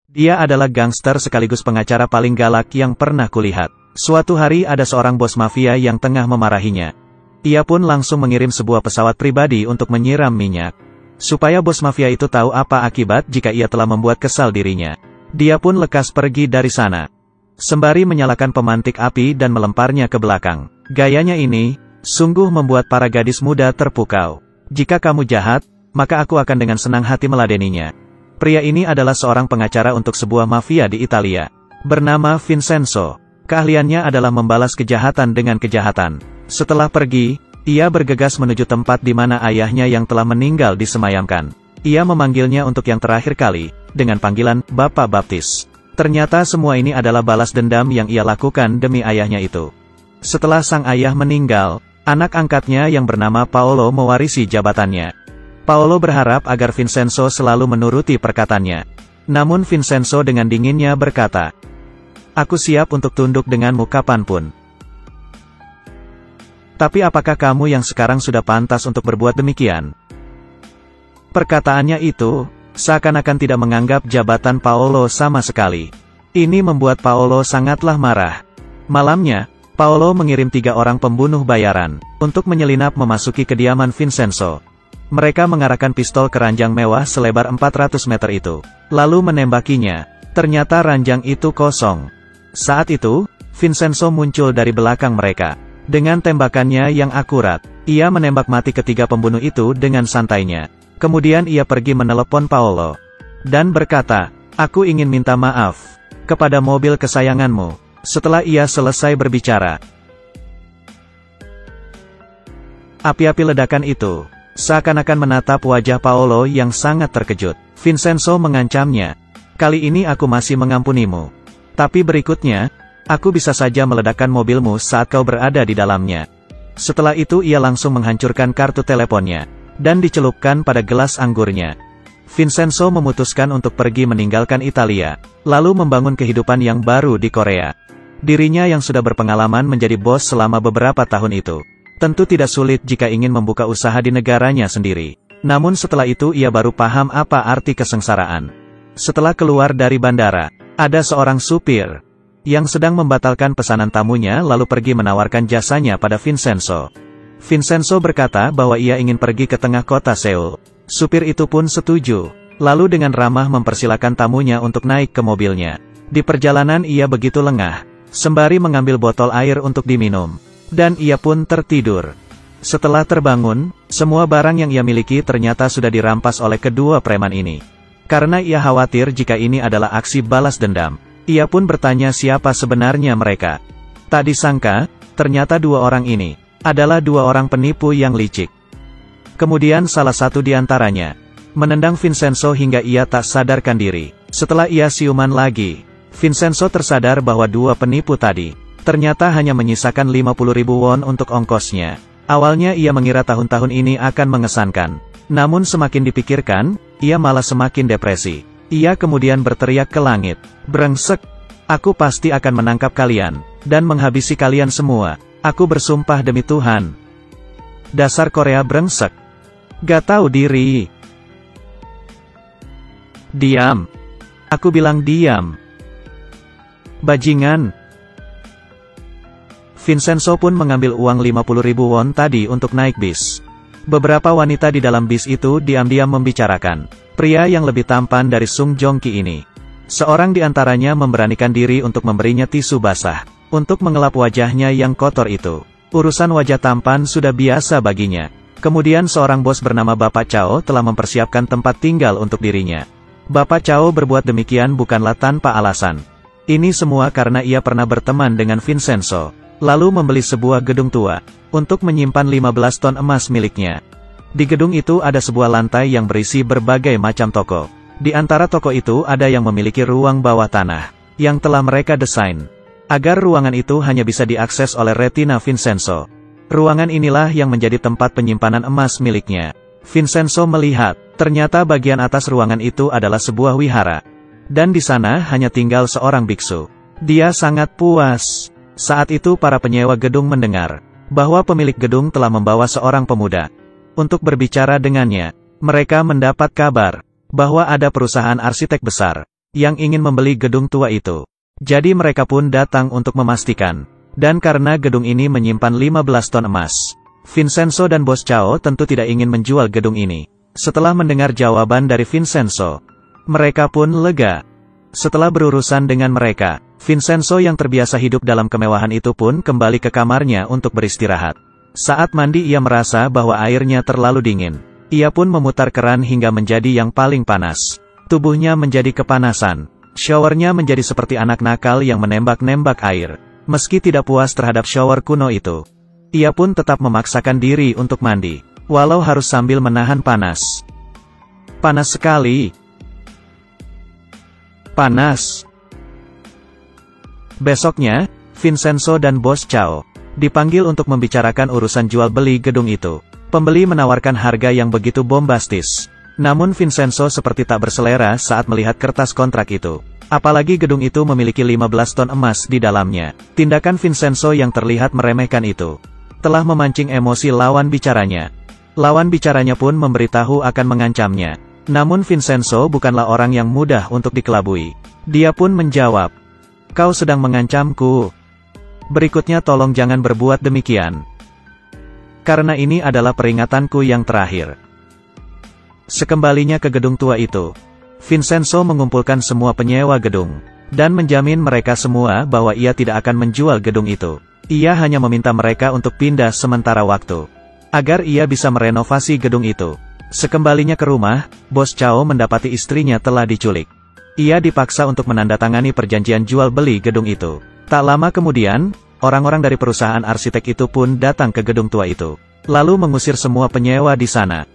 Dia adalah gangster sekaligus pengacara paling galak yang pernah kulihat. Suatu hari ada seorang bos mafia yang tengah memarahinya. Ia pun langsung mengirim sebuah pesawat pribadi untuk menyiram minyak. Supaya bos mafia itu tahu apa akibat jika ia telah membuat kesal dirinya. Dia pun lekas pergi dari sana. Sembari menyalakan pemantik api dan melemparnya ke belakang. Gayanya ini, sungguh membuat para gadis muda terpukau. Jika kamu jahat, maka aku akan dengan senang hati meladeninya. Pria ini adalah seorang pengacara untuk sebuah mafia di Italia. Bernama Vincenzo. Keahliannya adalah membalas kejahatan dengan kejahatan. Setelah pergi, ia bergegas menuju tempat di mana ayahnya yang telah meninggal disemayamkan. Ia memanggilnya untuk yang terakhir kali, dengan panggilan Bapak Baptis. Ternyata semua ini adalah balas dendam yang ia lakukan demi ayahnya itu. Setelah sang ayah meninggal, anak angkatnya yang bernama Paolo mewarisi jabatannya. Paolo berharap agar Vincenzo selalu menuruti perkataannya. Namun Vincenzo dengan dinginnya berkata, "Aku siap untuk tunduk denganmu kapanpun. Tapi apakah kamu yang sekarang sudah pantas untuk berbuat demikian?" Perkataannya itu, seakan-akan tidak menganggap jabatan Paolo sama sekali. Ini membuat Paolo sangatlah marah. Malamnya, Paolo mengirim 3 orang pembunuh bayaran, untuk menyelinap memasuki kediaman Vincenzo. Mereka mengarahkan pistol ke ranjang mewah selebar 400 meter itu, lalu menembakinya. Ternyata ranjang itu kosong. Saat itu, Vincenzo muncul dari belakang mereka. Dengan tembakannya yang akurat, ia menembak mati ketiga pembunuh itu dengan santainya. Kemudian ia pergi menelepon Paolo. Dan berkata, "Aku ingin minta maaf kepada mobil kesayanganmu." Setelah ia selesai berbicara, api-api ledakan itu seakan-akan menatap wajah Paolo yang sangat terkejut. Vincenzo mengancamnya, "Kali ini aku masih mengampunimu. Tapi berikutnya, aku bisa saja meledakkan mobilmu saat kau berada di dalamnya." Setelah itu ia langsung menghancurkan kartu teleponnya, dan dicelupkan pada gelas anggurnya. Vincenzo memutuskan untuk pergi meninggalkan Italia, lalu membangun kehidupan yang baru di Korea. Dirinya yang sudah berpengalaman menjadi bos selama beberapa tahun itu, tentu tidak sulit jika ingin membuka usaha di negaranya sendiri. Namun setelah itu ia baru paham apa arti kesengsaraan. Setelah keluar dari bandara, ada seorang supir yang sedang membatalkan pesanan tamunya lalu pergi menawarkan jasanya pada Vincenzo. Vincenzo berkata bahwa ia ingin pergi ke tengah kota Seoul. Supir itu pun setuju, lalu dengan ramah mempersilakan tamunya untuk naik ke mobilnya. Di perjalanan ia begitu lengah, sembari mengambil botol air untuk diminum. Dan ia pun tertidur. Setelah terbangun, semua barang yang ia miliki ternyata sudah dirampas oleh kedua preman ini. Karena ia khawatir jika ini adalah aksi balas dendam, ia pun bertanya siapa sebenarnya mereka. Tak disangka, ternyata 2 orang ini adalah 2 orang penipu yang licik. Kemudian salah satu di antaranya menendang Vincenzo hingga ia tak sadarkan diri. Setelah ia siuman lagi, Vincenzo tersadar bahwa 2 penipu tadi ternyata hanya menyisakan 50.000 won untuk ongkosnya. Awalnya ia mengira tahun-tahun ini akan mengesankan. Namun semakin dipikirkan, ia malah semakin depresi. Ia kemudian berteriak ke langit, "Brengsek! Aku pasti akan menangkap kalian dan menghabisi kalian semua. Aku bersumpah demi Tuhan. Dasar Korea brengsek. Gak tahu diri. Diam. Aku bilang diam. Bajingan." Vincenzo pun mengambil uang 50.000 won tadi untuk naik bis. Beberapa wanita di dalam bis itu diam-diam membicarakan pria yang lebih tampan dari Sung Jong-ki ini. Seorang di antaranya memberanikan diri untuk memberinya tisu basah untuk mengelap wajahnya yang kotor itu. Urusan wajah tampan sudah biasa baginya. Kemudian seorang bos bernama Bapak Chao telah mempersiapkan tempat tinggal untuk dirinya. Bapak Chao berbuat demikian bukanlah tanpa alasan. Ini semua karena ia pernah berteman dengan Vincenzo, lalu membeli sebuah gedung tua untuk menyimpan 15 ton emas miliknya. Di gedung itu ada sebuah lantai yang berisi berbagai macam toko. Di antara toko itu ada yang memiliki ruang bawah tanah yang telah mereka desain agar ruangan itu hanya bisa diakses oleh retina Vincenzo. Ruangan inilah yang menjadi tempat penyimpanan emas miliknya. Vincenzo melihat, ternyata bagian atas ruangan itu adalah sebuah wihara. Dan di sana hanya tinggal seorang biksu. Dia sangat puas. Saat itu para penyewa gedung mendengar bahwa pemilik gedung telah membawa seorang pemuda untuk berbicara dengannya. Mereka mendapat kabar bahwa ada perusahaan arsitek besar yang ingin membeli gedung tua itu. Jadi mereka pun datang untuk memastikan. Dan karena gedung ini menyimpan 15 ton emas, Vincenzo dan Bos Chao tentu tidak ingin menjual gedung ini. Setelah mendengar jawaban dari Vincenzo, mereka pun lega. Setelah berurusan dengan mereka, Vincenzo yang terbiasa hidup dalam kemewahan itu pun kembali ke kamarnya untuk beristirahat. Saat mandi ia merasa bahwa airnya terlalu dingin. Ia pun memutar keran hingga menjadi yang paling panas. Tubuhnya menjadi kepanasan. Showernya menjadi seperti anak nakal yang menembak-nembak air. Meski tidak puas terhadap shower kuno itu, ia pun tetap memaksakan diri untuk mandi, walau harus sambil menahan panas. Panas sekali. Panas. Besoknya, Vincenzo dan Bos Chao dipanggil untuk membicarakan urusan jual beli gedung itu. Pembeli menawarkan harga yang begitu bombastis. Namun Vincenzo seperti tak berselera saat melihat kertas kontrak itu. Apalagi gedung itu memiliki 15 ton emas di dalamnya. Tindakan Vincenzo yang terlihat meremehkan itu telah memancing emosi lawan bicaranya. Lawan bicaranya pun memberitahu akan mengancamnya. Namun Vincenzo bukanlah orang yang mudah untuk dikelabui. Dia pun menjawab, "Kau sedang mengancamku. Berikutnya tolong jangan berbuat demikian. Karena ini adalah peringatanku yang terakhir." Sekembalinya ke gedung tua itu, Vincenzo mengumpulkan semua penyewa gedung, dan menjamin mereka semua bahwa ia tidak akan menjual gedung itu. Ia hanya meminta mereka untuk pindah sementara waktu, agar ia bisa merenovasi gedung itu. Sekembalinya ke rumah, Bos Chao mendapati istrinya telah diculik. Ia dipaksa untuk menandatangani perjanjian jual beli gedung itu. Tak lama kemudian, orang-orang dari perusahaan arsitek itu pun datang ke gedung tua itu, lalu mengusir semua penyewa di sana.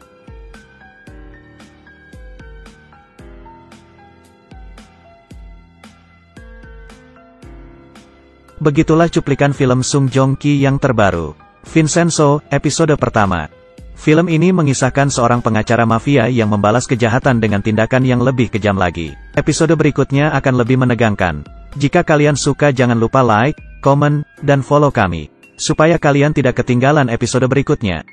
Begitulah cuplikan film Sung Joong Ki yang terbaru, Vincenzo, episode pertama. Film ini mengisahkan seorang pengacara mafia yang membalas kejahatan dengan tindakan yang lebih kejam lagi. Episode berikutnya akan lebih menegangkan. Jika kalian suka jangan lupa like, komen, dan follow kami, supaya kalian tidak ketinggalan episode berikutnya.